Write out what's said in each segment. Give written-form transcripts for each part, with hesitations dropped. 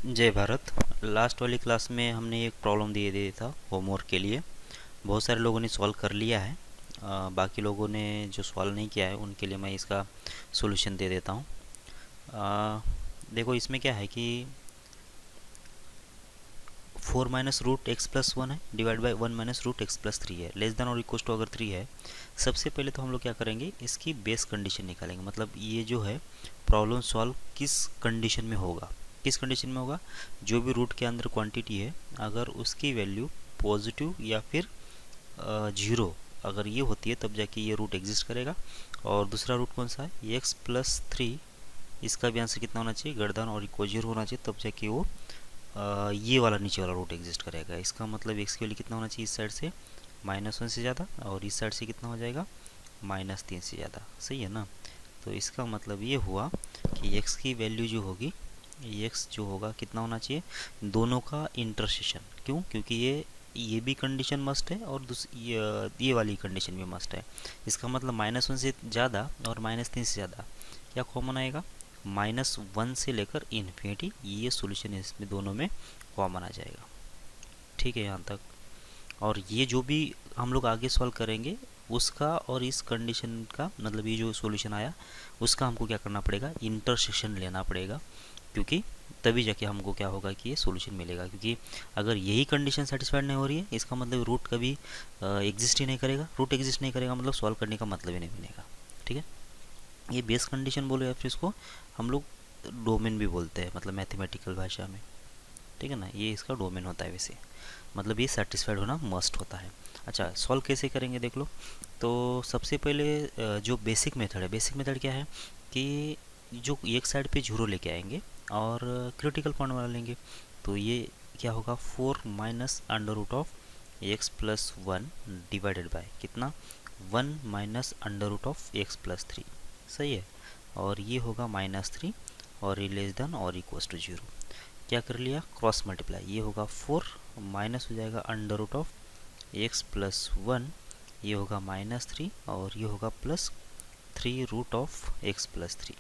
जय भारत। लास्ट वाली क्लास में हमने एक प्रॉब्लम दिए दिया था होमवर्क के लिए। बहुत सारे लोगों ने सॉल्व कर लिया है। बाकी लोगों ने जो सॉल्व नहीं किया है उनके लिए मैं इसका सॉल्यूशन दे देता हूँ। देखो इसमें क्या है कि 4 minus root x plus one है divide by 1 minus root x plus three है, लेस देन और इक्वल टू अगर 3 है। सबसे पहले तो हम लोग क्या करेंगे, इसकी बेस कंडीशन निकालेंगे। मतलब ये जो है प्रॉब्लम सॉल्व किस कंडीशन में होगा, किस कंडीशन में होगा। जो भी रूट के अंदर क्वांटिटी है अगर उसकी वैल्यू पॉजिटिव या फिर जीरो अगर ये होती है तब जाके ये रूट एग्जिस्ट करेगा। और दूसरा रूट कौन सा है, एक्स प्लस थ्री, इसका भी आंसर कितना होना चाहिए, गर्दन और इक्वल जीरो होना चाहिए, तब जाके वो ये वाला नीचे वाला रूट एग्जिस्ट करेगा। इसका मतलब एक्स की वैल्यू कितना होना चाहिए, इस साइड से -1 से ज़्यादा और इस साइड से कितना हो जाएगा, -3 से ज़्यादा। सही है ना। तो इसका मतलब ये हुआ कि एक्स की वैल्यू जो होगी, एक्स जो होगा कितना होना चाहिए, दोनों का इंटरसेक्शन। क्यों, क्योंकि ये भी कंडीशन मस्ट है और ये वाली कंडीशन भी मस्ट है। इसका मतलब -1 से ज़्यादा और -3 से ज़्यादा क्या कॉमन आएगा, -1 से लेकर इन्फिनिटी, ये सॉल्यूशन इसमें दोनों में कॉमन आ जाएगा। ठीक है यहाँ तक। और ये जो भी हम लोग आगे सॉल्व करेंगे उसका और इस कंडीशन का मतलब ये जो सॉल्यूशन आया उसका हमको क्या करना पड़ेगा, इंटरसेक्शन लेना पड़ेगा। क्योंकि तभी जाके हमको क्या होगा कि ये सॉल्यूशन मिलेगा। क्योंकि अगर यही कंडीशन सेटिस्फाइड नहीं हो रही है इसका मतलब रूट कभी एग्जिस्ट ही नहीं करेगा। रूट एग्जिस्ट नहीं करेगा मतलब सॉल्व करने का मतलब ही नहीं बनेगा। ठीक है, ये बेस कंडीशन बोलो या फिर इसको हम लोग डोमेन भी बोलते हैं, मतलब मैथमेटिकल भाषा में। ठीक है ना, ये इसका डोमेन होता है वैसे। मतलब ये सेटिस्फाइड होना मस्ट होता है। अच्छा, सॉल्व कैसे करेंगे देख लो। तो सबसे पहले जो बेसिक मेथड है, बेसिक मेथड क्या है कि जो एक साइड पे जीरो लेके आएंगे और क्रिटिकल पॉइंट वाला लेंगे। तो ये क्या होगा, 4 minus under root of x plus one divided by कितना, 1 minus under root of x plus three. सही है। और ये होगा -3 और ये लेस देन और इक्वल्स टू जीरो। क्या कर लिया, क्रॉस मल्टीप्लाई। ये होगा 4 माइनस हो जाएगा under root of x plus one, ये होगा -3 और ये होगा +3 root of x plus three.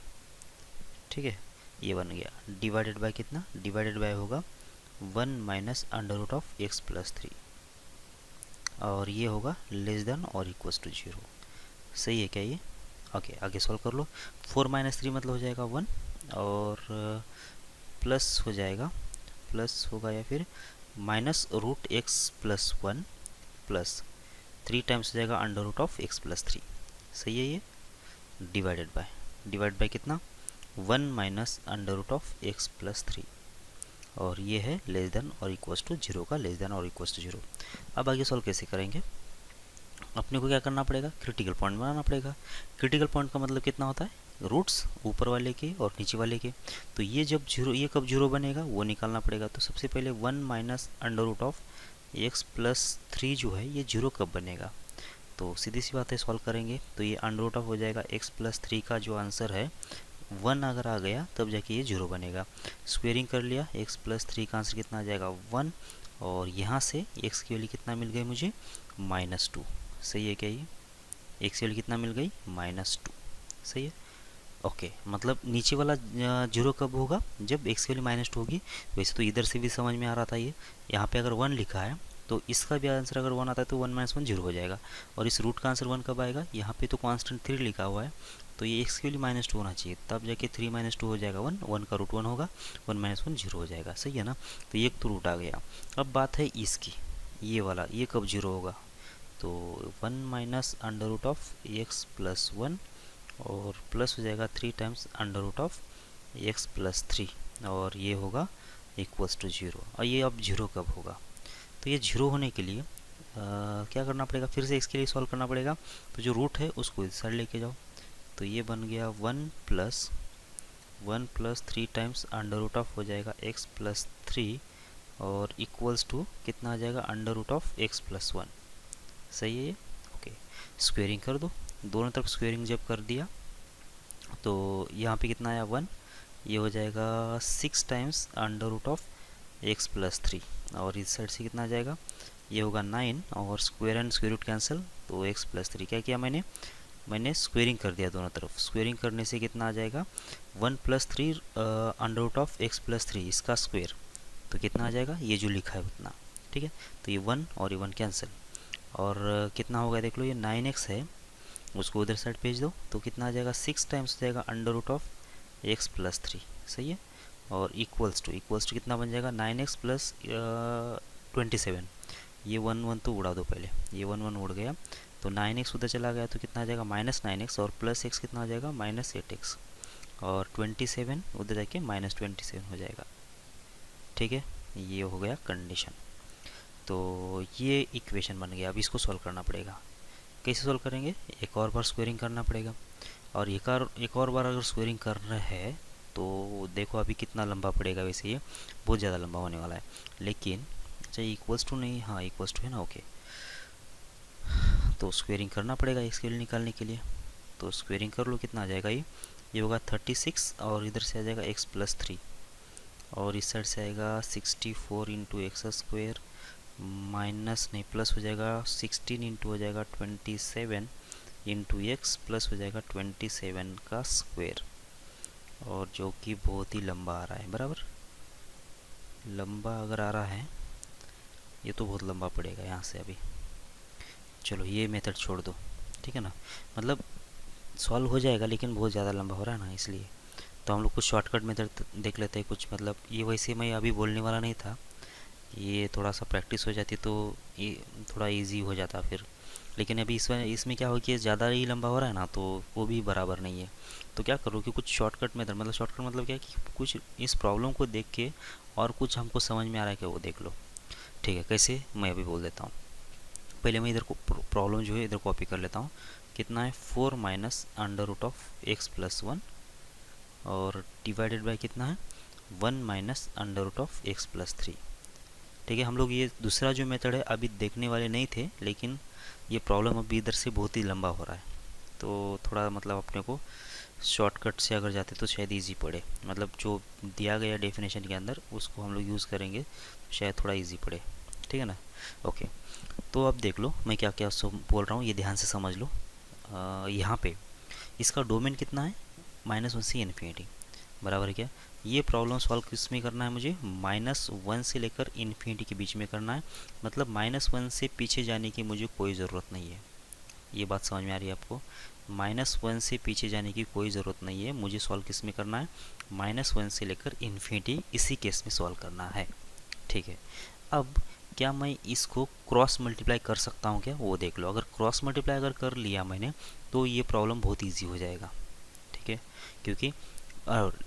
ठीक है, ये बन गया डिवाइडेड बाय कितना, डिवाइडेड बाय होगा 1 minus under root of x plus three और ये होगा लेस देन और इक्वल्स टू जीरो। सही है क्या ये। ओके, आगे सॉल्व कर लो। 4 माइनस 3 मतलब हो जाएगा 1 और प्लस हो जाएगा, प्लस होगा या फिर minus root x plus one plus 3 times हो जाएगा under root of x plus three. सही है ये। डिवाइडेड बाय, डिवाइड बाय कितना, 1 minus under root of x plus three और ये है लेस देन और इक्वल्स टू जीरो का लेस देन और इक्वल्स टू जीरो। अब आगे सॉल्व कैसे करेंगे, अपने को क्या करना पड़ेगा, क्रिटिकल पॉइंट बनाना पड़ेगा। क्रिटिकल पॉइंट का मतलब कितना होता है, रूट्स ऊपर वाले के और नीचे वाले के। तो ये जब जीरो, ये कब जीरो बनेगा वो निकालना पड़ेगा। तो सबसे पहले 1 minus under root of x plus three जो है ये जीरो कब बनेगा। तो सीधी सी बात है, सॉल्व करेंगे तो ये अंडर रूट ऑफ हो जाएगा एक्स प्लस थ्री का जो आंसर है 1 अगर आ गया तब जाके ये जीरो बनेगा। स्क्वेयरिंग कर लिया, एक्स प्लस थ्री का आंसर कितना आ जाएगा 1 और यहाँ से एक्स की वैल्यू कितना मिल गई मुझे, -2। सही है क्या ये, एक्स की वैल्यू कितना मिल गई, -2। सही है। ओके, मतलब नीचे वाला जीरो कब होगा, जब एक्स की वैल्यू -2 होगी। वैसे तो इधर से भी समझ में आ रहा था ये, यहाँ पे अगर 1 लिखा है तो इसका भी आंसर अगर 1 आता है तो 1 - 1 जीरो हो जाएगा। और इस रूट का आंसर 1 कब आएगा, यहाँ पे तो कांस्टेंट 3 लिखा हुआ है तो ये एक्स की वैल्यू -2 होना चाहिए, तब जाके 3 - 2 हो जाएगा 1, 1 का रूट 1 होगा, 1 - 1 जीरो हो जाएगा। सही है ना। तो ये तो रूट आ गया। अब बात है इसकी, ये वाला ये कब जीरो होगा, तो 1 minus under root of x plus one और प्लस हो जाएगा 3 times under root of x plus three और ये होगा इक्वल्स टू जीरो। और ये अब जीरो कब होगा, तो ये जीरो होने के लिए क्या करना पड़ेगा, फिर से इसके लिए सॉल्व करना पड़ेगा। तो जो रूट है उसको इस साइड लेके जाओ। तो ये बन गया 1 plus 3 times under root of हो जाएगा एक्स प्लस थ्री और इक्वल्स टू कितना आ जाएगा, under root of x plus one. सही है ये। ओके, स्क्वेयरिंग कर दो, दोनों तरफ स्क्वेयरिंग जब कर दिया तो यहाँ पे कितना आया 1, ये हो जाएगा 6 times under root of x plus three और इस साइड से कितना आ जाएगा, ये होगा 9 और square and square root cancel तो एक्स प्लस थ्री। क्या किया मैंने, मैंने स्क्वेयरिंग कर दिया दोनों तरफ। स्क्वेयरिंग करने से कितना आ जाएगा, 1+3 under root of x plus 3 इसका स्क्वेयर, तो कितना आ जाएगा, ये जो लिखा है उतना। ठीक है, तो ये 1 और ये 1 कैंसिल, और कितना होगा देख लो, ये 9x है, उसको उधर साइड भेज दो, तो कितना आ जाएगा, 6 टाइम्स हो जाएगा under root of x plus 3। सही है, और इक्वल्स टू कितना बन जाएगा, 9x प्लस 27। ये 1 तो उड़ा दो पहले, ये 1 उड़ गया, तो 9x उधर चला गया, तो कितना आ जाएगा, -9x, और प्लस x कितना आ जाएगा, -8x, और 27 उधर जाके -27 हो जाएगा। ठीक है, ये हो गया कंडीशन। तो ये इक्वेशन बन गया। अब इसको सॉल्व करना पड़ेगा। कैसे सॉल्व करेंगे, एक और बार स्क्वेयरिंग करना पड़ेगा, और एक और बार अगर स्क्वेयरिंग करना है तो देखो अभी कितना लंबा पड़ेगा, वैसे ये बहुत ज़्यादा लंबा होने वाला है, लेकिन अच्छा इक्वल्स टू नहीं, हाँ इक्वल्स टू है ना, ओके, तो स्क्वेयरिंग करना पड़ेगा इसके लिए निकालने के लिए। तो स्क्वेयरिंग कर लो, कितना आ जाएगा, ये होगा 36, और इधर से आ जाएगा x प्लस 3, और इस साइड से आएगा 64 इंटू एक्स स्क्वेयर, माइनस नहीं प्लस हो जाएगा 16 इंटू हो जाएगा 27 इंटू एक्स, प्लस हो जाएगा 27 का स्क्वेयर, और जो कि बहुत ही लंबा आ रहा है, बराबर लंबा अगर आ रहा है, ये तो बहुत लंबा पड़ेगा यहाँ से अभी। चलो ये मेथड छोड़ दो, ठीक है ना, मतलब सॉल्व हो जाएगा लेकिन बहुत ज़्यादा लंबा हो रहा है ना, इसलिए तो हम लोग कुछ शॉर्टकट मेथड देख लेते हैं कुछ। मतलब ये वैसे मैं अभी बोलने वाला नहीं था, ये थोड़ा सा प्रैक्टिस हो जाती तो ये थोड़ा इजी हो जाता फिर, लेकिन अभी इसमें क्या हो कि ज़्यादा ही लंबा हो रहा है ना, तो वो भी बराबर नहीं है। तो क्या करो कि कुछ शॉर्टकट मेथड, मतलब शॉर्टकट मतलब क्या है कि कुछ इस प्रॉब्लम को देख के और कुछ हमको समझ में आ रहा है कि वो देख लो। ठीक है, कैसे मैं अभी बोल देता हूँ। पहले मैं इधर को प्रॉब्लम जो है इधर कॉपी कर लेता हूँ। कितना है, 4 minus under root of x plus 1, और डिवाइडेड बाय कितना है, 1 minus under root of x plus 3। ठीक है, हम लोग ये दूसरा जो मेथड है अभी देखने वाले नहीं थे, लेकिन ये प्रॉब्लम अभी इधर से बहुत ही लंबा हो रहा है, तो थोड़ा मतलब अपने को शॉर्टकट से अगर जाते तो शायद इजी पड़े, मतलब जो दिया गया डेफिनेशन के अंदर उसको हम लोग यूज़ करेंगे तो शायद थोड़ा इजी पड़े। ठीक है ना, ओके। तो अब देख लो मैं क्या क्या बोल रहा हूँ, ये ध्यान से समझ लो। यहाँ पे इसका डोमेन कितना है, -1 से इन्फिनिटी, बराबर है क्या। ये प्रॉब्लम सॉल्व किस में करना है मुझे, -1 से लेकर इन्फिनिटी के बीच में करना है, मतलब -1 से पीछे जाने की मुझे कोई ज़रूरत नहीं है। ये बात समझ में आ रही है आपको, -1 से पीछे जाने की कोई ज़रूरत नहीं है, मुझे सॉल्व किस में करना है, -1 से लेकर इन्फिनिटी, इसी केस में सॉल्व करना है। ठीक है, अब क्या मैं इसको क्रॉस मल्टीप्लाई कर सकता हूँ क्या, वो देख लो। अगर क्रॉस मल्टीप्लाई अगर कर लिया मैंने तो ये प्रॉब्लम बहुत ईजी हो जाएगा। ठीक है, क्योंकि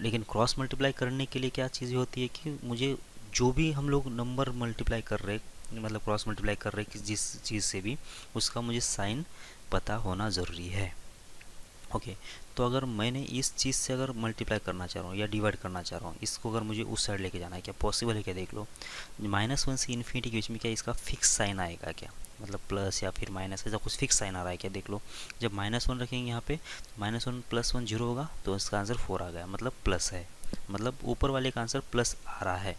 लेकिन क्रॉस मल्टीप्लाई करने के लिए क्या चीज़ होती है कि मुझे जो भी हम लोग नंबर मल्टीप्लाई कर रहे, मतलब क्रॉस मल्टीप्लाई कर रहे जिस चीज़ से भी, उसका मुझे साइन पता होना ज़रूरी है। ओके, तो अगर मैंने इस चीज़ से अगर मल्टीप्लाई करना चाह रहा हूँ या डिवाइड करना चाह रहा हूँ, इसको अगर मुझे उस साइड लेके जाना है, क्या पॉसिबल है क्या, देख लो। -1 से इन्फिनिटी के बीच में क्या इसका फिक्स साइन आएगा क्या, मतलब प्लस या फिर माइनस, ऐसा कुछ फिक्स साइन आ रहा है क्या, देख लो। जब -1 रखेंगे यहाँ पे, -1 + 1 0 होगा, तो इसका आंसर 4 आ गया, मतलब प्लस है, मतलब ऊपर वाले का आंसर प्लस आ रहा है।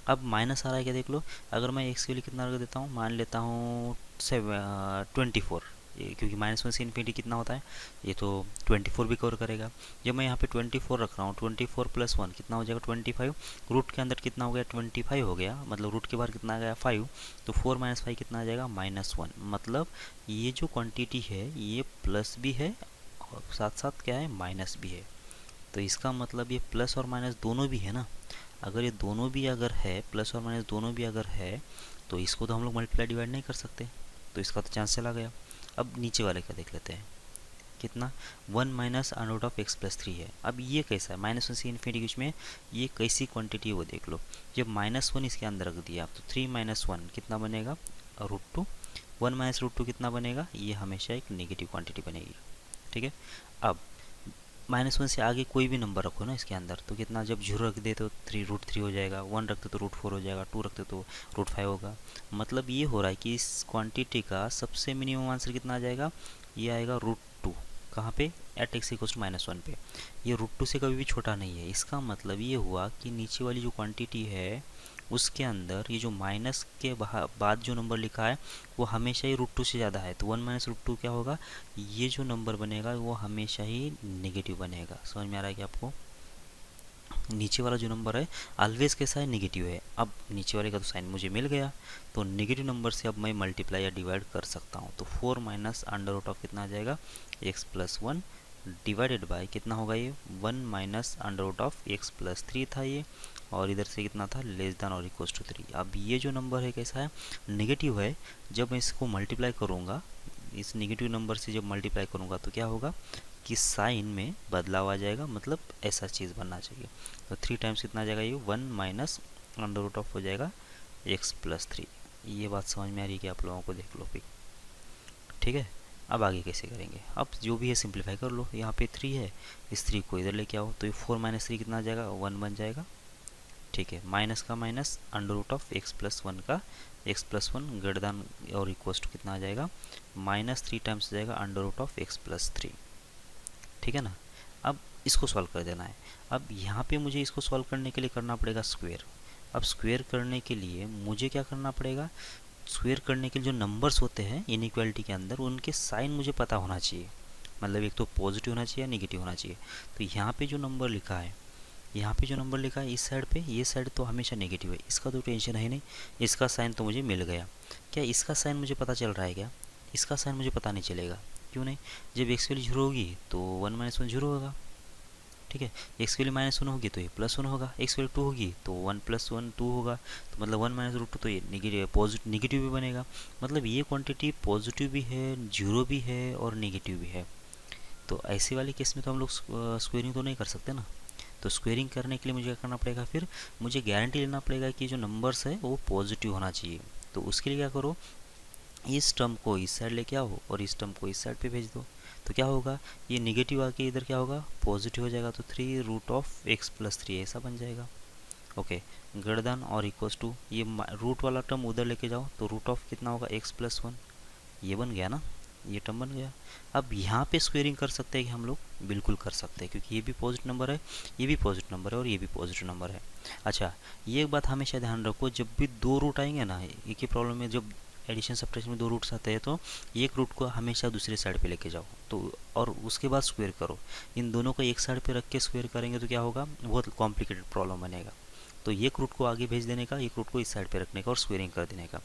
अब माइनस आ रहा है क्या, देख लो। अगर मैं एक्स के लिए कितना रख देता हूँ, मान लेता हूँ 24, क्योंकि -1 से इन्फिनिटी कितना होता है, ये तो 24 भी कवर करेगा। जब मैं यहाँ पे 24 रख रहा हूँ, 24 + 1 कितना हो जाएगा, 25, रूट के अंदर कितना हो गया, 25 हो गया, मतलब रूट के बाहर कितना आ गया, 5, तो 4 - 5 कितना आ जाएगा, -1। मतलब ये जो क्वांटिटी है ये प्लस भी है और साथ साथ क्या है, माइनस भी है। तो इसका मतलब ये प्लस और माइनस दोनों भी है ना। अगर ये दोनों भी अगर है, प्लस और माइनस दोनों भी अगर है, तो इसको तो हम लोग मल्टीप्लाई डिवाइड नहीं कर सकते, तो इसका तो चांस चला गया। अब नीचे वाले का देख लेते हैं, कितना, 1 minus under root of x plus 3 है। अब ये कैसा है, -1 से इन्फिनिटी के बीच में ये कैसी क्वांटिटी है वो देख लो। जब -1 इसके अंदर रख दिया तो 3 - 1 कितना बनेगा, √2। 1 - √2 कितना बनेगा, ये हमेशा एक नेगेटिव क्वांटिटी बनेगी। ठीक है, अब -1 से आगे कोई भी नंबर रखो ना इसके अंदर, तो कितना, जब 0 रख दे तो 3 √3 हो जाएगा, 1 रखते तो √4 हो जाएगा, 2 रखते तो √5 होगा। मतलब ये हो रहा है कि इस क्वांटिटी का सबसे मिनिमम आंसर कितना आ जाएगा, ये आएगा √2। कहाँ पे, एट x = -1 पे। ये √2 से कभी भी छोटा नहीं है। इसका मतलब ये हुआ कि नीचे वाली जो क्वांटिटी है उसके अंदर ये जो माइनस के बाद जो नंबर लिखा है वो हमेशा ही √2 से ज़्यादा है, तो 1 माइनस √2 क्या होगा, ये जो नंबर बनेगा वो हमेशा ही नेगेटिव बनेगा। समझ में आ रहा है कि आपको? नीचे वाला जो नंबर है ऑलवेज कैसा है, नेगेटिव है। अब नीचे वाले का तो साइन मुझे मिल गया, तो नेगेटिव नंबर से अब मैं मल्टीप्लाई या डिवाइड कर सकता हूँ। तो 4 माइनस अंडर रूट ऑफ कितना आ जाएगा, x+1 डिवाइडेड बाय कितना होगा, ये 1 minus under root of x+3 था ये, और इधर से कितना था, लेस देन और इक्वल्स टू 3। अब ये जो नंबर है कैसा है, नेगेटिव है। जब मैं इसको मल्टीप्लाई करूँगा, इस नेगेटिव नंबर से जब मल्टीप्लाई करूँगा तो क्या होगा कि साइन में बदलाव आ जाएगा, मतलब ऐसा चीज़ बनना चाहिए। तो 3 टाइम्स कितना आ जाएगा, ये 1 माइनस अंडर रूट ऑफ हो जाएगा x+3। ये बात समझ में आ रही है कि आप लोगों को, देख लो फिर, ठीक है। अब आगे कैसे करेंगे, अब जो भी है सिंप्लीफाई कर लो। यहाँ पे 3 है, इस 3 को इधर लेके आओ, तो ये 4 माइनस 3 कितना आ जाएगा, 1 बन जाएगा, ठीक है। माइनस का minus under root of x+1 का x+1 ग्रेटर देन और इक्वल्स टू कितना आ जाएगा, -3 टाइम्स हो जाएगा अंडर रूट ऑफ x+3, ठीक है ना। अब इसको सॉल्व कर देना है। अब यहाँ पे मुझे इसको सॉल्व करने के लिए करना पड़ेगा स्क्वायर। अब स्क्वायर करने के लिए मुझे क्या करना पड़ेगा, स्क्वायर करने के लिए जो नंबर्स होते हैं इनइक्वालिटी के अंदर, उनके साइन मुझे पता होना चाहिए। मतलब एक तो पॉजिटिव होना चाहिए या नेगेटिव होना चाहिए। तो यहाँ पे जो नंबर लिखा है, यहाँ पे जो नंबर लिखा है इस साइड पे, ये साइड तो हमेशा नेगेटिव है, इसका तो टेंशन है नहीं, इसका साइन तो मुझे मिल गया। क्या इसका साइन मुझे पता चल रहा है क्या, इसका साइन मुझे पता नहीं चलेगा, क्यों नहीं, जब x की वैल्यू 0 होगी तो 1 माइनस 1 0 होगा, ठीक है। x की वैल्यू -1 होगी तो ये +1 होगा, x की वैल्यू 2 होगी तो 1 + 1 2 होगा, तो मतलब 1 माइनस √2 तो ये नेगेटिव भी बनेगा। मतलब ये क्वांटिटी पॉजिटिव भी है, 0 भी है और नेगेटिव भी है। तो ऐसे वाले केस में तो हम लोग स्क्वेयरिंग तो नहीं कर सकते ना। तो स्क्वेयरिंग करने के लिए मुझे क्या करना पड़ेगा, फिर मुझे गारंटी लेना पड़ेगा कि जो नंबर्स है वो पॉजिटिव होना चाहिए। तो उसके लिए क्या करो, इस टर्म को इस साइड लेके आओ और इस टर्म को इस साइड पे भेज दो। तो क्या होगा, ये निगेटिव आके इधर क्या होगा, पॉजिटिव हो जाएगा। तो 3 रूट ऑफ x+3 ऐसा बन जाएगा। ओके, ग्रेटर देन और इक्वल्स टू, ये रूट वाला टर्म उधर लेके जाओ, तो रूट ऑफ कितना होगा, x+1, ये बन गया ना, ये टर्म बन गया। अब यहाँ पे स्क्वेयरिंग कर सकते हैं कि हम लोग, बिल्कुल कर सकते हैं, क्योंकि ये भी पॉजिटिव नंबर है, ये भी पॉजिटिव नंबर है और ये भी पॉजिटिव नंबर है। अच्छा, ये एक बात हमेशा ध्यान रखो, जब भी 2 रूट आएंगे ना, एक ही प्रॉब्लम में जब एडिशन सब्ट्रैक्शन में 2 रूट्स आते हैं, तो एक रूट को हमेशा दूसरे साइड पे लेके जाओ, तो और उसके बाद स्क्वेयर करो। इन दोनों को एक साइड पे रख के स्क्वेयर करेंगे तो क्या होगा, बहुत कॉम्प्लिकेटेड प्रॉब्लम बनेगा। तो एक रूट को आगे भेज देने का, एक रूट को इस साइड पे रखने का और स्क्वेयरिंग कर देने का।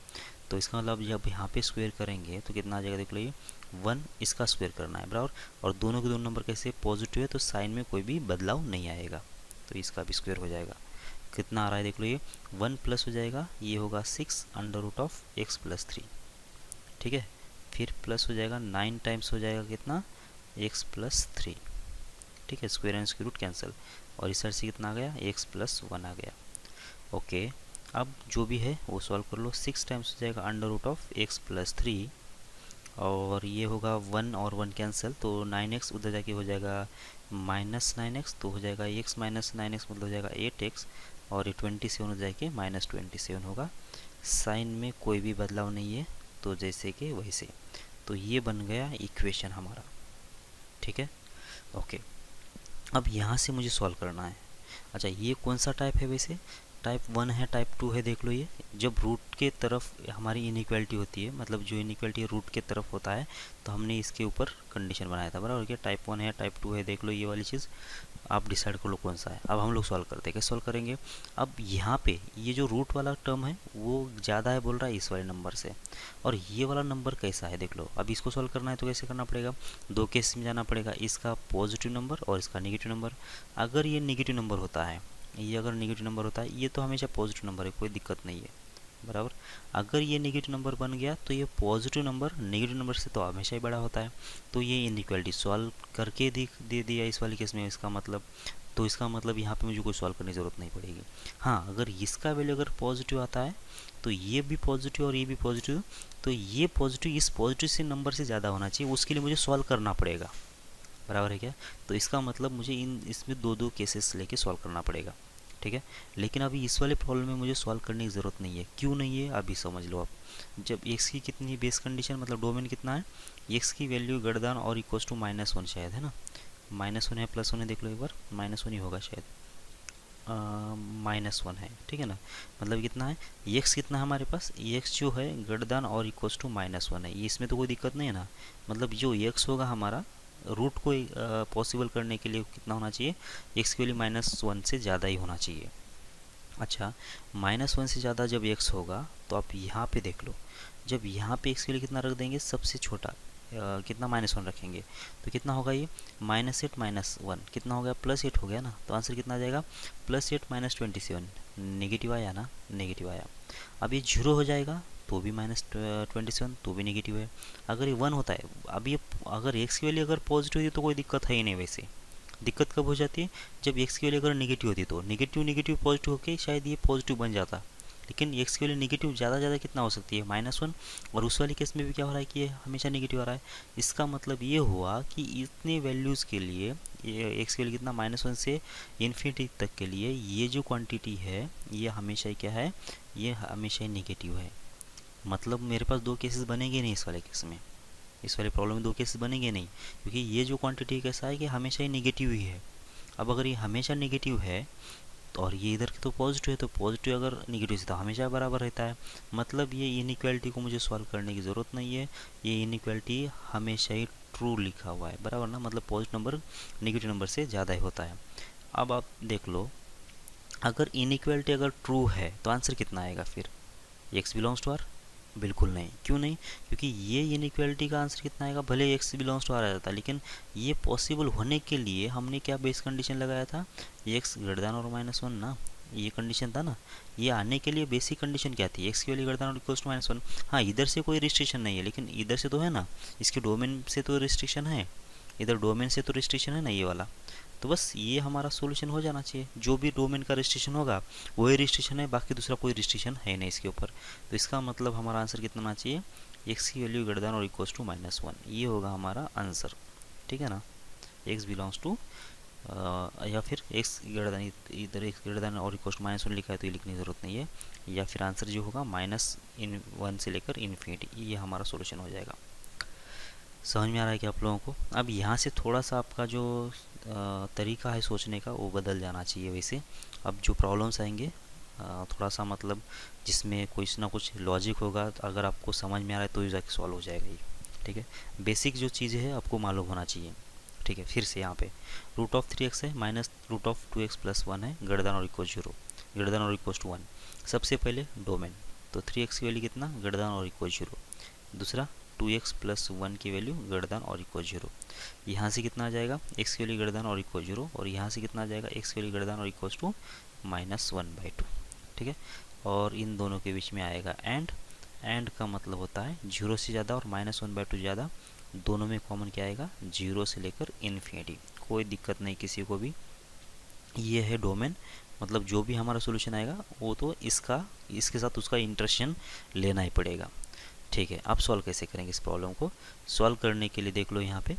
तो इसका मतलब जब यहाँ पे स्क्वेयर करेंगे तो कितना आ जाएगा, देख लो ये 1, इसका स्क्वेयर करना है बराबर, और दोनों के दोनों नंबर कैसे पॉजिटिव है, तो साइन में कोई भी बदलाव नहीं आएगा, तो इसका भी स्क्वेयर हो जाएगा। कितना आ रहा है देख लो, ये 1 प्लस हो जाएगा, ये होगा 6 अंडर रूट ऑफ x+3, ठीक है। फिर प्लस हो जाएगा 9 टाइम्स हो जाएगा कितना, x+3, ठीक है। Square and square root cancel, और इस साइड से कितना आ गया, x+1 आ गया। ओके, अब जो भी है वो सॉल्व कर लो। 6 टाइम्स हो जाएगा अंडर रूट ऑफ x+3, और ये होगा 1 और 1 कैंसिल, तो 9x उधर जाके हो जाएगा -9x, तो हो जाएगा x माइनस 9x मतलब हो जाएगा 8x, और ये 27 हो जाएगा -27 होगा। साइन में कोई भी बदलाव नहीं है, तो जैसे कि वैसे। तो ये बन गया इक्वेशन हमारा, ठीक है। ओके, अब यहाँ से मुझे सॉल्व करना है। अच्छा, ये कौन सा टाइप है, वैसे टाइप 1 है, टाइप 2 है, देख लो। ये जब रूट के तरफ हमारी इनइक्वालिटी होती है, मतलब जो इनइक्वालिटी रूट के तरफ होता है, तो हमने इसके ऊपर कंडीशन बनाया था बराबर। क्या टाइप 1 है, टाइप 2 है, देख लो ये वाली चीज़, आप डिसाइड कर लो कौन सा है। अब हम लोग सॉल्व करते हैं, कैसे सॉल्व करेंगे। अब यहाँ पे ये जो रूट वाला टर्म है वो ज़्यादा है बोल रहा है इस वाले नंबर से, और ये वाला नंबर कैसा है देख लो। अब इसको सॉल्व करना है तो कैसे करना पड़ेगा, 2 केस में जाना पड़ेगा, इसका पॉजिटिव नंबर और इसका नेगेटिव नंबर। अगर ये नेगेटिव नंबर होता है, ये अगर नेगेटिव नंबर होता है, ये तो हमेशा पॉजिटिव नंबर है, कोई दिक्कत नहीं है बराबर। अगर ये नेगेटिव नंबर बन गया तो ये पॉजिटिव नंबर नेगेटिव नंबर से तो हमेशा ही बड़ा होता है। तो ये इनइक्वालिटी सॉल्व करके दे दिया इस वाले केस में, इसका मतलब, तो इसका मतलब यहाँ पे मुझे कोई सॉल्व करने की ज़रूरत नहीं पड़ेगी। हाँ, अगर इसका वैल्यू अगर पॉजिटिव आता है तो ये भी पॉजिटिव और ये भी पॉजिटिव, तो ये पॉजिटिव इस पॉजिटिव से नंबर से ज़्यादा होना चाहिए, उसके लिए मुझे सॉल्व करना पड़ेगा, बराबर है क्या। तो इसका मतलब मुझे इसमें 2 केसेस लेके सॉल्व करना पड़ेगा, ठीक है। लेकिन अभी इस वाले प्रॉब्लम में मुझे सॉल्व करने की ज़रूरत नहीं है। क्यों नहीं है, अभी समझ लो आप। जब x की कितनी बेस कंडीशन, मतलब डोमेन कितना है, x की वैल्यू ग्रेटर देन और इक्वल्स टू -1 शायद है ना, -1 है +1 है, देख लो एक बार, -1 ही होगा शायद। -1 है, ठीक है ना। मतलब कितना है, x कितना है हमारे पास, x जो है ग्रेटर देन और इक्वल्स टू -1 है, ये इसमें तो कोई दिक्कत नहीं है ना। मतलब जो x होगा हमारा रूट को पॉसिबल करने के लिए कितना होना चाहिए, x की वैल्यू -1 से ज़्यादा ही होना चाहिए। अच्छा, -1 से ज़्यादा जब x होगा तो आप यहाँ पे देख लो, जब यहाँ पे x के लिए कितना रख देंगे, सबसे छोटा कितना -1 रखेंगे, तो कितना होगा ये -8 -1 कितना हो गया, +8 हो गया ना। तो आंसर कितना आ जाएगा, +8 -27, नेगेटिव आया ना, नेगेटिव आया। अब ये 0 हो जाएगा तो भी -27, तो भी नेगेटिव है। अगर ये 1 होता है, अब ये अगर x की वैल्यू अगर पॉजिटिव हुई तो कोई दिक्कत है ही नहीं। वैसे दिक्कत कब हो जाती है, जब x की वैल्यू अगर नेगेटिव होती है, तो नेगेटिव नेगेटिव पॉजिटिव होके शायद ये पॉजिटिव बन जाता, लेकिन x की वैल्यू नेगेटिव ज़्यादा कितना हो सकती है, -1। और उस वाले केस में भी क्या हो रहा है कि ये हमेशा नेगेटिव आ रहा है। इसका मतलब ये हुआ कि इतने वैल्यूज़ के लिए ये x की वैल्यू कितना -1 से इन्फिनिटी तक के लिए ये जो क्वांटिटी है ये हमेशा ही क्या है, ये हमेशा ही नेगेटिव है। मतलब मेरे पास दो केसेस बनेंगे नहीं इस वाले केस में, इस वाले प्रॉब्लम में दो केसेस बनेंगे नहीं, क्योंकि ये जो क्वांटिटी कैसा है कि हमेशा ही नेगेटिव ही है। अब अगर ये हमेशा नेगेटिव है तो और ये इधर तो पॉजिटिव है, तो पॉजिटिव अगर नेगेटिव से तो हमेशा बराबर रहता है। मतलब ये इनइक्वालिटी को मुझे सॉल्व करने की ज़रूरत नहीं है, ये इनइक्वालिटी हमेशा ही ट्रू लिखा हुआ है, बराबर ना। मतलब पॉजिटिव नंबर नेगेटिव नंबर से ज़्यादा ही होता है। अब आप देख लो, अगर इनइक्वालिटी अगर ट्रू है तो आंसर कितना आएगा फिर, एक्स बिलोंग्स टू आर, बिल्कुल नहीं। क्यों नहीं, क्योंकि ये इनइक्वालिटी का आंसर कितना आएगा, भले एक्स बिलोंग्स टू आर आ जाता, लेकिन ये पॉसिबल होने के लिए हमने क्या बेस कंडीशन लगाया था, एक्स ग्रेटर देन और -1 ना, ये कंडीशन था ना। ये आने के लिए बेसिक कंडीशन क्या थी, एक्स की वैल्यू ग्रेटर देन और इक्वल्स टू -1। हाँ, इधर से कोई रिस्ट्रिक्शन नहीं है, लेकिन इधर से तो है ना, इसके डोमेन से तो रिस्ट्रिक्शन है, इधर डोमेन से तो रिस्ट्रिक्शन है ना ये वाला। तो बस ये हमारा सोल्यूशन हो जाना चाहिए, जो भी डोमेन का रिस्ट्रिक्शन होगा वही रिस्ट्रिक्शन है, बाकी दूसरा कोई रिस्ट्रिक्शन है नहीं इसके ऊपर। तो इसका मतलब हमारा आंसर कितना आना चाहिए, एक्स की वैल्यू ग्रेटर देन और इक्वल्स टू -1, ये होगा हमारा आंसर, ठीक है ना। एक्स बिलोंग्स टू या फिर एक्स ग्रेटर देन, इधर एक्स ग्रेटर देन और इक्वल्स टू -1 लिखा है तो ये लिखने की ज़रूरत नहीं है, या फिर आंसर जो होगा -1 से लेकर इन्फिनिटी, ये हमारा सोल्यूशन हो जाएगा। समझ में आ रहा है कि आप लोगों को। अब यहाँ से थोड़ा सा आपका जो तरीका है सोचने का वो बदल जाना चाहिए। वैसे अब जो प्रॉब्लम्स आएंगे थोड़ा सा मतलब जिसमें कुछ ना कुछ लॉजिक होगा, अगर आपको समझ में आ रहा है तो ही जाके सॉल्व हो जाएगा ये, ठीक है। बेसिक जो चीज़ है आपको मालूम होना चाहिए, ठीक है। फिर से यहाँ पे √3x है -√2x + 1 है, ग्रेटर देन और इक्वल 0, ग्रेटर देन और इक्वल टू 1। सबसे पहले डोमेन, तो 3x की वैल्यू कितना, ग्रेटर देन और इक्वल 0। दूसरा 2x + 1 की वैल्यू ग्रेटर देन और इक्वल 0। यहाँ से कितना आ जाएगा, x की वैल्यू ग्रेटर देन और इक्वल 0, और यहाँ से कितना आ जाएगा, x की वैल्यू ग्रेटर देन और इक्वल टू -1/2, ठीक है। और इन दोनों के बीच में आएगा एंड का मतलब होता है 0 से ज़्यादा और -1/2 ज़्यादा, दोनों में कॉमन क्या आएगा, 0 से लेकर इन्फिनिटी, कोई दिक्कत नहीं किसी को भी। ये है डोमेन, मतलब जो भी हमारा सोल्यूशन आएगा वो तो इसके साथ उसका इंटरेक्शन लेना ही पड़ेगा, ठीक है। आप सॉल्व कैसे करेंगे इस प्रॉब्लम को, सॉल्व करने के लिए देख लो यहाँ पे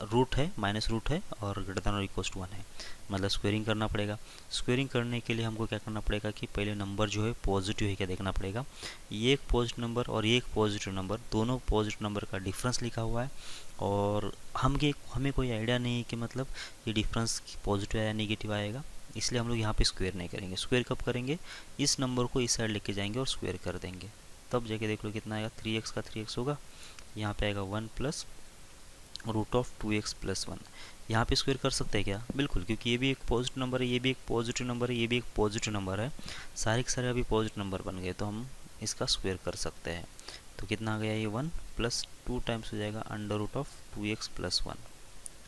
रूट है, माइनस रूट है और ग्रेटर देन और इक्वल टू 1 है, मतलब स्क्वेयरिंग करना पड़ेगा। स्क्वेयरिंग करने के लिए हमको क्या करना पड़ेगा कि पहले नंबर जो है पॉजिटिव है क्या देखना पड़ेगा। ये एक पॉजिटिव नंबर और ये एक पॉजिटिव नंबर, दोनों पॉजिटिव नंबर का डिफरेंस लिखा हुआ है, और हमें कोई आइडिया नहीं है कि मतलब ये डिफरेंस पॉजिटिव या नेगेटिव आएगा, इसलिए हम लोग यहाँ पे स्क्वेयर नहीं करेंगे। स्क्वेयर कब करेंगे, इस नंबर को इस साइड लेके जाएंगे और स्क्वेयर कर देंगे, तब जाके देख लो कितना आएगा, 3x का 3x होगा, यहाँ पे आएगा 1 + √2x + 1। यहाँ पे स्क्वेयर कर सकते हैं क्या, बिल्कुल, क्योंकि ये भी एक पॉजिटिव नंबर है, ये भी एक पॉजिटिव नंबर है, ये भी एक पॉजिटिव नंबर है, सारे के सारे अभी पॉजिटिव नंबर बन गए, तो हम इसका स्क्वेयर कर सकते हैं। तो कितना आ गया, ये 1 + 2 टाइम्स हो जाएगा √2x + 1,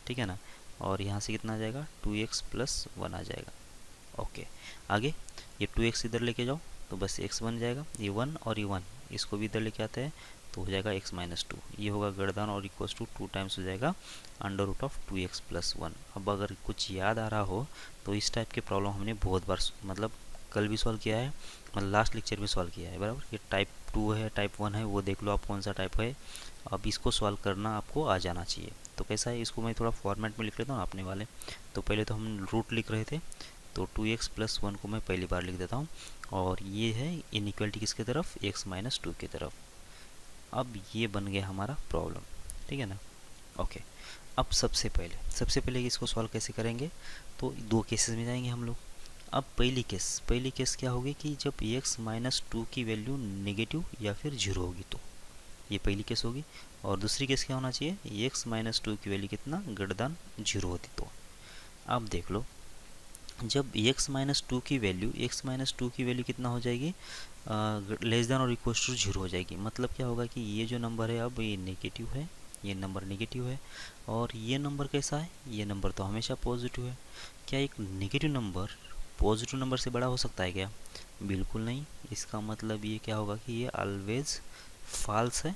ठीक है ना। और यहाँ से कितना आ जाएगा, 2x + 1 आ जाएगा। ओके, आगे ये 2x इधर लेके जाओ तो बस x बन जाएगा, ये 1 और ये 1 इसको भी इधर लेके आते हैं तो हो जाएगा x - 2, ये होगा ग्रेटर देन और इक्वल टू 2 टाइम्स हो जाएगा √2x + 1। अब अगर कुछ याद आ रहा हो तो इस टाइप के प्रॉब्लम हमने बहुत बार मतलब कल भी सॉल्व किया है, मतलब लास्ट लेक्चर में सॉल्व किया है, बराबर। ये टाइप 2 है, टाइप 1 है, वो देख लो आप कौन सा टाइप है। अब इसको सॉल्व करना आपको आ जाना चाहिए। तो कैसा है, इसको मैं थोड़ा फॉर्मेट में लिख लेता हूँ अपने वाले। तो पहले तो हम रूट लिख रहे थे, तो 2x + 1 को मैं पहली बार लिख देता हूँ, और ये है इनइक्वालिटी किसके तरफ, x - 2 की तरफ। अब ये बन गया हमारा प्रॉब्लम, ठीक है ना। ओके, अब सबसे पहले इसको सॉल्व कैसे करेंगे, तो दो केसेस में जाएंगे हम लोग। अब पहली केस क्या होगी कि जब x माइनस टू की वैल्यू नेगेटिव या फिर जीरो होगी, तो ये पहली केस होगी। और दूसरी केस क्या होना चाहिए, x माइनस टू की वैल्यू कितना ग्रेटर देन जीरो होती। तो अब देख लो, जब x माइनस टू की वैल्यू कितना हो जाएगी, लेस देन और इक्वल टू जीरो हो जाएगी। मतलब क्या होगा कि ये जो नंबर है अब ये नेगेटिव है, ये नंबर नेगेटिव है, और ये नंबर कैसा है, ये नंबर तो हमेशा पॉजिटिव है। क्या एक नेगेटिव नंबर पॉजिटिव नंबर से बड़ा हो सकता है क्या, बिल्कुल नहीं। इसका मतलब ये क्या होगा कि ये ऑलवेज फॉल्स है,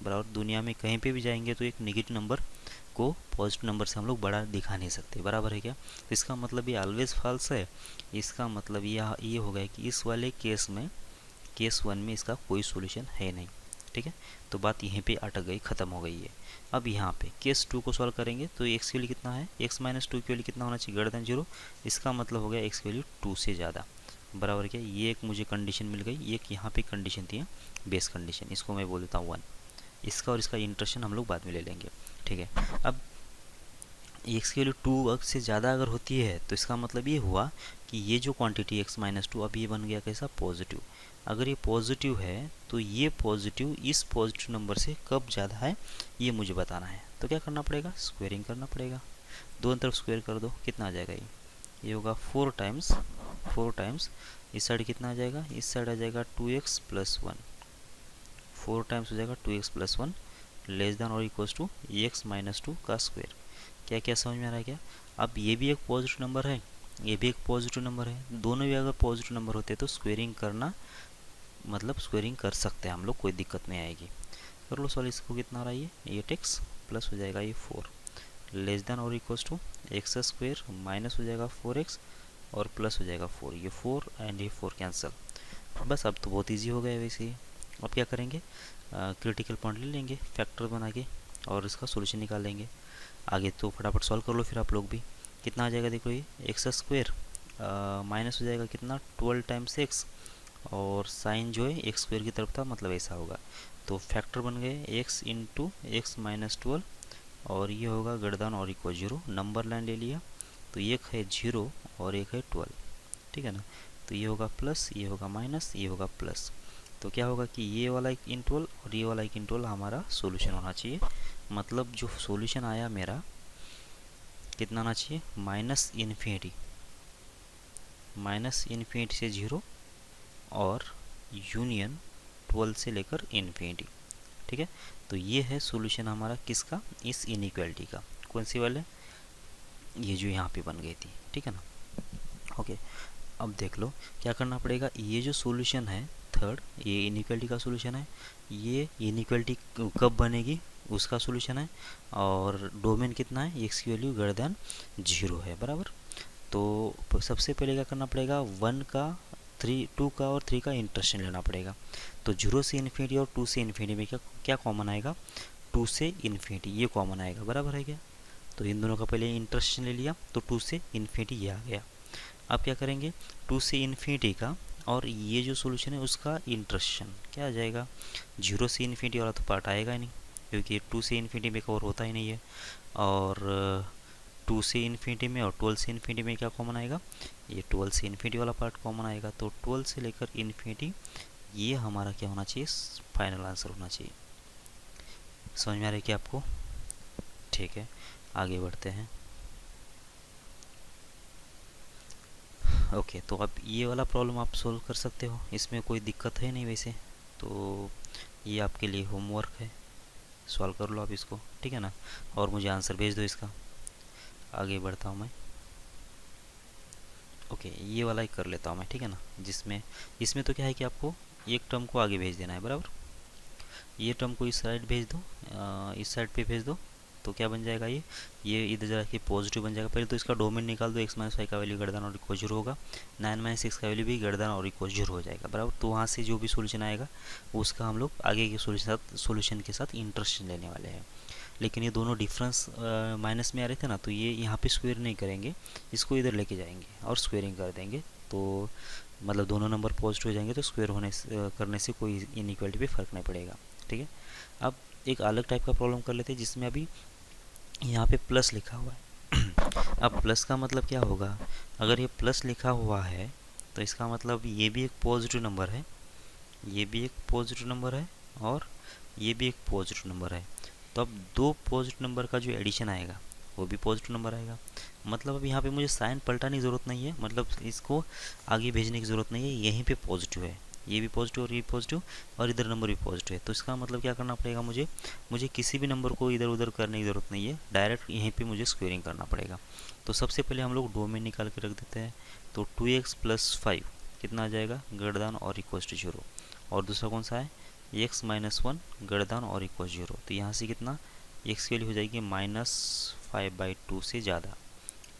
बराबर। दुनिया में कहीं पे भी जाएंगे तो एक नेगेटिव नंबर को पॉजिटिव नंबर से हम लोग बड़ा दिखा नहीं सकते, बराबर है क्या। तो इसका मतलब ये ऑलवेज फॉल्स है। इसका मतलब ये होगा कि इस वाले केस में, केस वन में इसका कोई सॉल्यूशन है नहीं, ठीक है। तो बात यहीं पे अटक गई, ख़त्म हो गई है। अब यहाँ पे केस टू को सॉल्व करेंगे तो एक्स की वैल्यू कितना है, एक्स माइनस टू की वैल्यू कितना होना चाहिए, ग्रेटर देन जीरो। इसका मतलब हो गया एक्स की वैल्यू टू से ज़्यादा, बराबर क्या। ये एक मुझे कंडीशन मिल गई, एक यहाँ पे कंडीशन थी बेस कंडीशन, इसको मैं बोल देता हूँ वन। इसका और इसका इंटरेक्शन हम लोग बाद में ले लेंगे, ठीक है। अब एक्स की वैल्यू टू से ज़्यादा अगर होती है तो इसका मतलब ये हुआ कि ये जो क्वांटिटी एक्स माइनस टू, अब ये बन गया कैसा, पॉजिटिव। अगर ये पॉजिटिव है तो ये पॉजिटिव इस पॉजिटिव नंबर से कब ज़्यादा है ये मुझे बताना है। तो क्या करना पड़ेगा, स्क्वेयरिंग करना पड़ेगा। दोनों तरफ स्क्वेयर कर दो, कितना आ जाएगा, ये होगा फोर टाइम्स इस साइड कितना आ जाएगा, इस साइड आ जाएगा two x plus one, four times हो जाएगा two x plus one, less than और equals to x minus two का स्क्वायर। क्या क्या समझ में आ रहा है क्या। अब ये भी एक पॉजिटिव नंबर है, ये भी एक पॉजिटिव नंबर है, दोनों भी अगर पॉजिटिव नंबर होते तो स्क्वेयरिंग करना, मतलब स्क्वेयरिंग कर सकते हैं हम लोग, कोई दिक्कत नहीं आएगी। कर लो सॉल्व, इसको कितना आ रहा है, ये एट एक्स प्लस हो जाएगा ये फोर, लेस देन और equals to x square minus हो जाएगा फोर एक्स और प्लस हो जाएगा फोर, ये फोर एंड ये फोर कैंसिल। बस अब तो बहुत ईजी हो गया वैसे ही। अब क्या करेंगे, क्रिटिकल पॉइंट ले लेंगे फैक्टर बना के और इसका सोल्यूशन निकाल लेंगे। आगे तो फटाफट सॉल्व कर लो फिर आप लोग भी। कितना आ जाएगा देखो, ये एक्स स्क्वेयर माइनस हो जाएगा कितना, 12 टाइम्स एक्स, और साइन जो है एक्स स्क्वेयर की तरफ था, मतलब ऐसा होगा। तो फैक्टर बन गए एक्स इंटू एक्स माइनस 12, और ये होगा ग्रेटर देन और इक्वल जीरो। नंबर लाइन ले लिया तो एक है जीरो और एक है 12, ठीक है ना। तो ये होगा प्लस, ये होगा माइनस, ये होगा प्लस। तो क्या होगा कि ये वाला एक इंटवल और ये वाला एक इंटवल हमारा सॉल्यूशन होना चाहिए। मतलब जो सॉल्यूशन आया मेरा कितना आना चाहिए, माइनस इन्फिनिटी से जीरो और यूनियन 12 से लेकर इन्फिनिटी, ठीक है। तो ये है सॉल्यूशन हमारा किसका, इस इनइक्वालिटी का। कौन सी वाले, ये जो यहाँ पे बन गई थी, ठीक है ना। ओके, अब देख लो क्या करना पड़ेगा। ये जो सॉल्यूशन है थर्ड, ये इनइक्वालिटी का सॉल्यूशन है। ये इनइक्वालिटी कब बनेगी उसका सॉल्यूशन है, और डोमेन कितना है, एक्स की वैल्यू ग्रेटर देन जीरो है, बराबर। तो सबसे पहले क्या करना पड़ेगा, वन का थ्री, टू का और थ्री का इंटरेक्शन लेना पड़ेगा। तो जीरो से इन्फिनिटी और टू से इन्फिनिटी में क्या क्या कॉमन आएगा, टू से इन्फिनिटी ये कॉमन आएगा, बराबर है क्या। तो इन दोनों का पहले इंटरेक्शन ले लिया तो टू से इन्फिनिटी ये आ गया। अब क्या करेंगे, टू से इन्फिनिटी का और ये जो सॉल्यूशन है उसका इंटरेक्शन क्या आ जाएगा, जीरो से इन्फिनिटी वाला तो पार्ट आएगा ही नहीं क्योंकि टू से इन्फिनिटी में कवर होता ही नहीं है। और टू से इन्फिनिटी में और 12 से इन्फिनिटी में क्या कॉमन आएगा, ये 12 से इन्फिनिटी वाला पार्ट कॉमन आएगा। तो 12 से लेकर इन्फिनिटी ये हमारा क्या होना चाहिए, फाइनल आंसर होना चाहिए। समझ में आ रहा है क्या आपको, ठीक है। आगे बढ़ते हैं। ओके, तो अब ये वाला प्रॉब्लम आप सोल्व कर सकते हो, इसमें कोई दिक्कत है नहीं वैसे। तो ये आपके लिए होमवर्क है, सॉल्व कर लो आप इसको, ठीक है ना, और मुझे आंसर भेज दो इसका। आगे बढ़ता हूँ मैं। ओके, ये वाला ही कर लेता हूँ मैं, ठीक है ना, जिसमें इसमें तो क्या है कि आपको एक टर्म को आगे भेज देना है, बराबर। ये टर्म को इस साइड भेज दो, इस साइड पे भेज दो, तो क्या बन जाएगा, ये इधर जाके पॉजिटिव बन जाएगा। पहले तो इसका डोमेन निकाल दो, एक्स माइनस फाइव का वैल्यू ग्रेटर देन और इक्वल जीरो होगा, 9 माइनस सिक्स का वैल्यू भी ग्रेटर देन और इक्वल जीरो हो जाएगा, बराबर। तो वहाँ से जो भी सोल्यूशन आएगा उसका हम लोग आगे के सोल्यूशन के साथ इंटरेक्शन लेने वाले हैं। लेकिन ये दोनों डिफरेंस माइनस में आ रहे थे ना, तो ये यहाँ पे स्क्वेयर नहीं करेंगे, इसको इधर लेके जाएंगे और स्क्वेयरिंग कर देंगे। तो मतलब दोनों नंबर पॉजिटिव हो जाएंगे तो स्क्वेयर होने करने से कोई इनइक्वालिटी पे फ़र्क नहीं पड़ेगा, ठीक है। अब एक अलग टाइप का प्रॉब्लम कर लेते हैं जिसमें अभी यहाँ पे प्लस लिखा हुआ है अब प्लस का मतलब क्या होगा, अगर ये प्लस लिखा हुआ है तो इसका मतलब ये भी एक पॉजिटिव नंबर है, ये भी एक पॉजिटिव नंबर है और ये भी एक पॉजिटिव नंबर है। तो अब दो पॉजिटिव नंबर का जो एडिशन आएगा वो भी पॉजिटिव नंबर आएगा। मतलब अब यहाँ पे मुझे साइन पलटाने की ज़रूरत नहीं है, मतलब इसको आगे भेजने की ज़रूरत नहीं है, यहीं पे पॉजिटिव है, ये भी पॉजिटिव और ये भी पॉजिटिव और इधर नंबर भी पॉजिटिव है। तो इसका मतलब क्या करना पड़ेगा, मुझे किसी भी नंबर को इधर उधर करने की ज़रूरत नहीं है, डायरेक्ट यहीं पे मुझे स्क्वेयरिंग करना पड़ेगा। तो सबसे पहले हम लोग डोमेन निकाल के रख देते हैं। तो 2x + 5 कितना आ जाएगा, > और इक्वल टू 0। और दूसरा कौन सा है, x - 1 > और इक्वल 0। तो यहाँ से कितना, x की वैल्यू हो जाएगी -5/2 से ज़्यादा,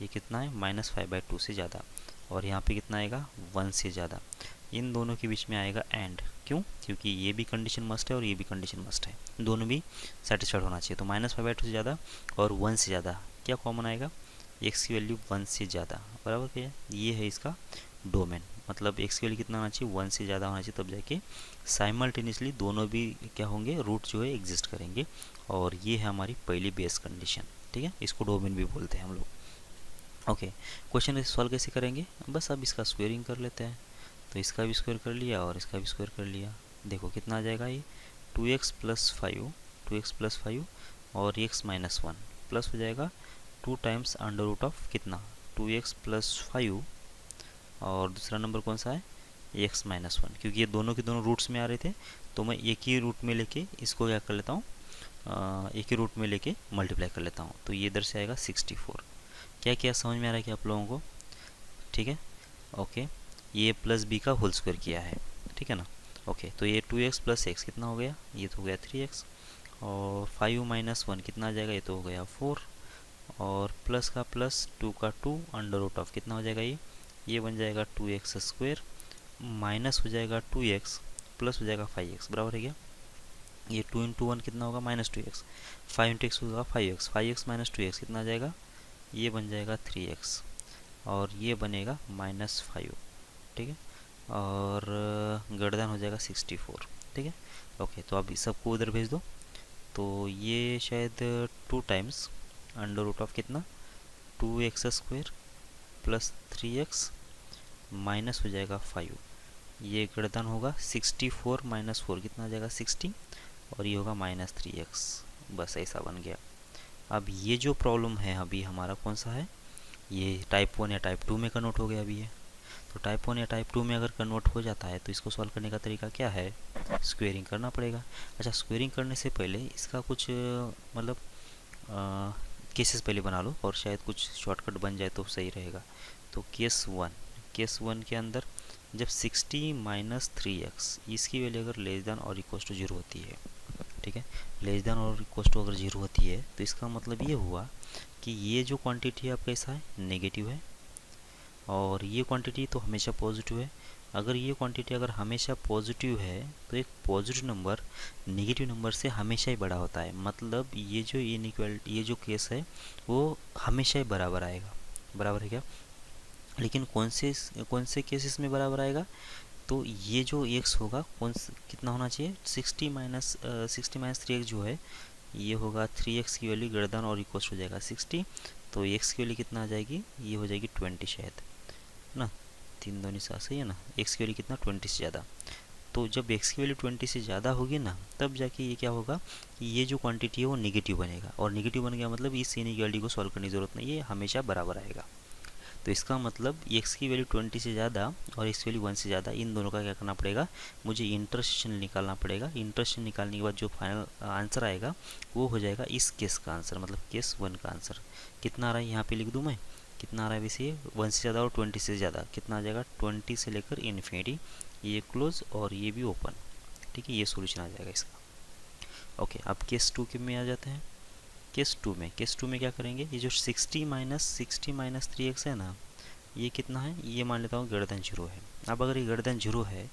ये कितना है -5/2 से ज़्यादा। और यहाँ पे कितना आएगा, 1 से ज़्यादा। इन दोनों के बीच में आएगा एंड, क्यों, क्योंकि ये भी कंडीशन मस्ट है और ये भी कंडीशन मस्ट है, दोनों भी सेटिस्फाइड होना चाहिए। तो -5/2 से ज़्यादा और 1 से ज़्यादा क्या कॉमन आएगा, x की वैल्यू 1 से ज़्यादा, बराबर क्या, ये है इसका डोमेन। मतलब x की वैल्यू कितना होना चाहिए, 1 से ज़्यादा होना चाहिए, तब जाके साइमल्टेनियसली दोनों भी क्या होंगे, रूट जो है एग्जिस्ट करेंगे। और ये है हमारी पहली बेस कंडीशन, ठीक है, इसको डोमेन भी बोलते हैं हम लोग। ओके, क्वेश्चन सॉल्व कैसे करेंगे, बस अब इसका स्क्वेयरिंग कर लेते हैं। तो इसका भी स्क्वायर कर लिया और इसका भी स्क्वायर कर लिया। देखो कितना आ जाएगा, ये 2x + 5 और x - 1 प्लस हो जाएगा 2 टाइम्स √ कितना, 2x + 5 और दूसरा नंबर कौन सा है, x - 1। क्योंकि ये दोनों के दोनों रूट्स में आ रहे थे तो मैं एक ही रूट में लेके इसको क्या कर लेता हूँ, एक ही रूट में लेके मल्टीप्लाई कर लेता हूँ। तो ये इधर से आएगा 64। क्या क्या समझ में आ रहा है कि आप लोगों को, ठीक है, ओके। ये प्लस बी का होल स्क्वायर किया है, ठीक है ना। ओके, तो ये 2x + x कितना हो गया, ये तो हो गया 3x। और 5 - 1 कितना आ जाएगा, ये तो हो गया 4। और प्लस का प्लस, 2 का 2 √ कितना हो जाएगा, ये बन जाएगा 2x²। माइनस हो जाएगा 2x, प्लस हो जाएगा 5x, बराबर है क्या। ये 2 × 1 कितना होगा, -2x, 5 × x होगा 5x, 5x - 2x कितना आ जाएगा, ये बन जाएगा 3x और ये बनेगा -5, ठीक है। और गणदान हो जाएगा 64, ठीक है। ओके, तो अब सबको उधर भेज दो। तो ये शायद 2 टाइम्स √ कितना, 2x² + 3x माइनस हो जाएगा 5, ये गणदान होगा 64 - 4 कितना आ जाएगा 60 और ये होगा -3x। बस ऐसा बन गया। अब ये जो प्रॉब्लम है अभी हमारा कौन सा है, ये टाइप 1 या टाइप 2 में कन्वर्ट हो गया अभी ये। तो टाइप 1 या टाइप 2 में अगर कन्वर्ट हो जाता है तो इसको सॉल्व करने का तरीका क्या है, स्क्वेयरिंग करना पड़ेगा। अच्छा, स्क्वेयरिंग करने से पहले इसका कुछ मतलब केसेस पहले बना लो और शायद कुछ शॉर्टकट बन जाए तो सही रहेगा। तो केस 1 के अंदर जब 60 - 3x इसकी वैल्यू अगर <= 0 होती है, ठीक है, <= अगर 0 होती है तो इसका मतलब ये हुआ कि ये जो क्वांटिटी है आपका कैसा है, नेगेटिव है और ये क्वांटिटी तो हमेशा पॉजिटिव है। अगर ये क्वांटिटी अगर हमेशा पॉजिटिव है तो एक पॉजिटिव नंबर नेगेटिव नंबर से हमेशा ही बड़ा होता है। मतलब ये जो इनइक्वालिटी, ये जो केस है वो हमेशा ही बराबर आएगा, बराबर है क्या। लेकिन कौन से केसेस में बराबर आएगा, तो ये जो x होगा कितना होना चाहिए, 60 - 3x जो है ये होगा 3x की वैल्यू > और इक्वल हो जाएगा 60। तो x की वैल्यू कितना आ जाएगी, ये हो जाएगी 20 शायद ना, 3 दूनी 7 सही है ना। x की वैल्यू कितना, 20 से ज़्यादा। तो जब x की वैल्यू 20 से ज़्यादा होगी ना तब जाके ये क्या होगा कि ये जो क्वांटिटी है वो नेगेटिव बनेगा। और नेगेटिव बन गया मतलब इस इनइक्वालिटी को सॉल्व करने की ज़रूरत नहीं है, ये हमेशा बराबर आएगा। तो इसका मतलब x की वैल्यू 20 से ज़्यादा और x की वैल्यू 1 से ज़्यादा, इन दोनों का क्या करना पड़ेगा, मुझे इंटरसेक्शन निकालना पड़ेगा। इंटरसेक्शन निकालने के बाद जो फाइनल आंसर आएगा वो हो जाएगा इस केस का आंसर, मतलब केस 1 का आंसर। कितना आ रहा है यहाँ पे लिख दूँ मैं, कितना आ रहा है वैसे, 1 से ज़्यादा और 20 से ज़्यादा कितना आ जाएगा, 20 से लेकर इन्फिनिटी, ये क्लोज और ये भी ओपन, ठीक है, ये सोल्यूशन आ जाएगा इसका। ओके, अब केस 2 के में आ जाते हैं। केस 2 में क्या करेंगे, ये जो 60 - 3x है ना, ये कितना है, ये मान लेता हूँ > 0 है। अब अगर ये > 0 है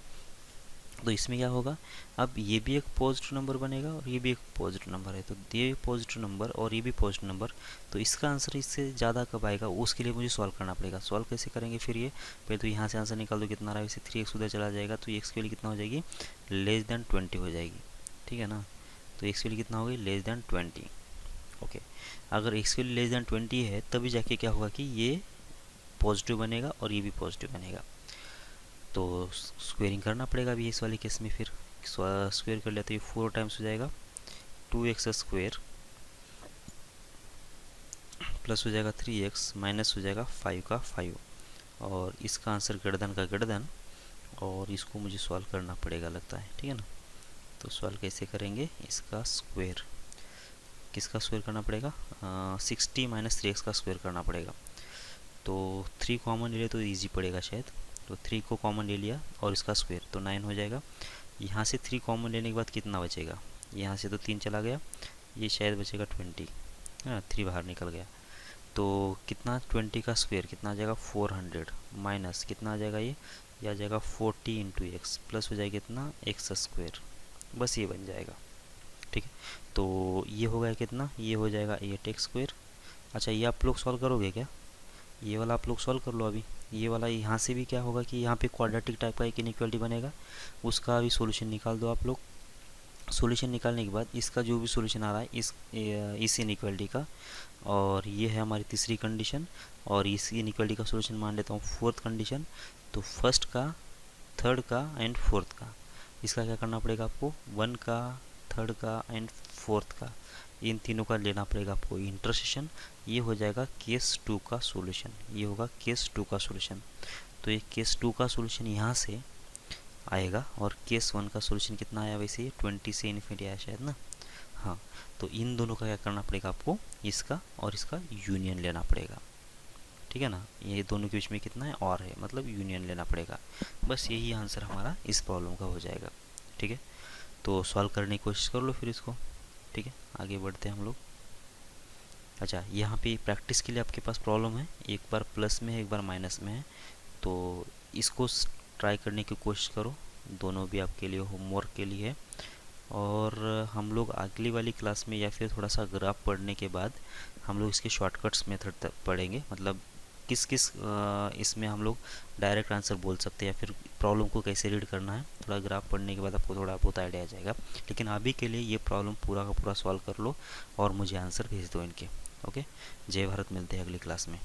तो इसमें क्या होगा, अब ये भी एक पॉजिटिव नंबर बनेगा और ये भी एक पॉजिटिव नंबर है। तो ये पॉजिटिव नंबर और ये भी पॉजिटिव नंबर, तो इसका आंसर इससे ज़्यादा कब आएगा उसके लिए मुझे सॉल्व करना पड़ेगा। सॉल्व कैसे करेंगे फिर, ये पहले तो यहाँ से आंसर निकाल दो कितना रहा है, वैसे 3x उधर चला जाएगा तो x की वैल्यू कितना हो जाएगी, << 20 हो जाएगी, ठीक है ना। तो x की वैल्यू कितना होगी, << 20। ओके, अगर एक्स की वैल्यू लेस देन 20 है तभी जाके क्या होगा कि ये पॉजिटिव बनेगा और ये भी पॉजिटिव बनेगा। तो स्क्वेयरिंग करना पड़ेगा अभी इस वाले केस में। फिर स्क्वेयर कर लिया तो ये 4 टाइम्स हो जाएगा 2x स्क्वेयर, प्लस हो जाएगा 3x, माइनस हो जाएगा 5 का 5, और इसका आंसर गर्दन का गर्दन, और इसको मुझे सॉल्व करना पड़ेगा लगता है, ठीक है ना। तो सॉल्व कैसे करेंगे, इसका स्क्वेयर, किसका स्क्वेयर करना पड़ेगा, 60 माइनस 3x का स्क्वेयर करना पड़ेगा। तो 3 कॉमन ले लिया तो ईजी पड़ेगा शायद, तो 3 को कॉमन ले लिया और इसका स्क्वेयर तो 9 हो जाएगा। यहाँ से 3 कॉमन लेने के बाद कितना बचेगा, यहाँ से तो 3 चला गया, ये शायद बचेगा 20, हाँ 3 बाहर निकल गया। तो कितना 20 का स्क्वेयर कितना आ जाएगा 400, माइनस कितना आ जाएगा ये आ जाएगा 40 इंटू एक्स, प्लस हो जाएगा कितना एक्स स्क्वेयर, बस ये बन जाएगा, ठीक है। तो ये हो गया कितना, ये हो जाएगा 8x स्क्वेयर। अच्छा ये आप लोग सॉल्व करोगे क्या, ये वाला आप लोग सॉल्व कर लो अभी। ये वाला यहाँ से भी क्या होगा कि यहाँ पे क्वाड्रेटिक टाइप का एक इनइक्वालिटी बनेगा, उसका भी सॉल्यूशन निकाल दो आप लोग। सॉल्यूशन निकालने के बाद इसका जो भी सॉल्यूशन आ रहा है इस इनइक्वालिटी का, और ये है हमारी तीसरी कंडीशन, और इस इनइक्वालिटी का सॉल्यूशन मान लेता हूँ फोर्थ कंडीशन। तो फर्स्ट का, थर्ड का एंड फोर्थ का, इसका क्या करना पड़ेगा आपको, 1 का, थर्ड का एंड फोर्थ का, इन तीनों का लेना पड़ेगा आपको इंटरसेक्शन। ये हो जाएगा केस 2 का सॉल्यूशन, ये होगा केस 2 का सॉल्यूशन। तो ये केस 2 का सॉल्यूशन यहाँ से आएगा, और केस 1 का सॉल्यूशन कितना आया, वैसे ये 20 से इन्फिनिटी आया शायद ना, हाँ। तो इन दोनों का क्या करना पड़ेगा आपको, इसका और इसका यूनियन लेना पड़ेगा, ठीक है ना। ये दोनों के बीच में कितना है, और है, मतलब यूनियन लेना पड़ेगा। बस यही आंसर हमारा इस प्रॉब्लम का हो जाएगा, ठीक है। तो सॉल्व करने की कोशिश कर लो फिर इसको, ठीक है। आगे बढ़ते हैं हम लोग। अच्छा यहाँ पे प्रैक्टिस के लिए आपके पास प्रॉब्लम है, एक बार प्लस में है एक बार माइनस में है, तो इसको ट्राई करने की कोशिश करो, दोनों भी आपके लिए होमवर्क के लिए है। और हम लोग अगली वाली क्लास में या फिर थोड़ा सा ग्राफ पढ़ने के बाद हम लोग इसके शॉर्टकट्स मेथड पढ़ेंगे, मतलब किस किस इसमें हम लोग डायरेक्ट आंसर बोल सकते हैं या फिर प्रॉब्लम को कैसे रीड करना है, थोड़ा ग्राफ पढ़ने के बाद आपको थोड़ा बहुत आइडिया आ जाएगा। लेकिन अभी के लिए ये प्रॉब्लम पूरा का पूरा सॉल्व कर लो और मुझे आंसर भेज दो इनके। ओके, जय भारत, मिलते हैं अगली क्लास में।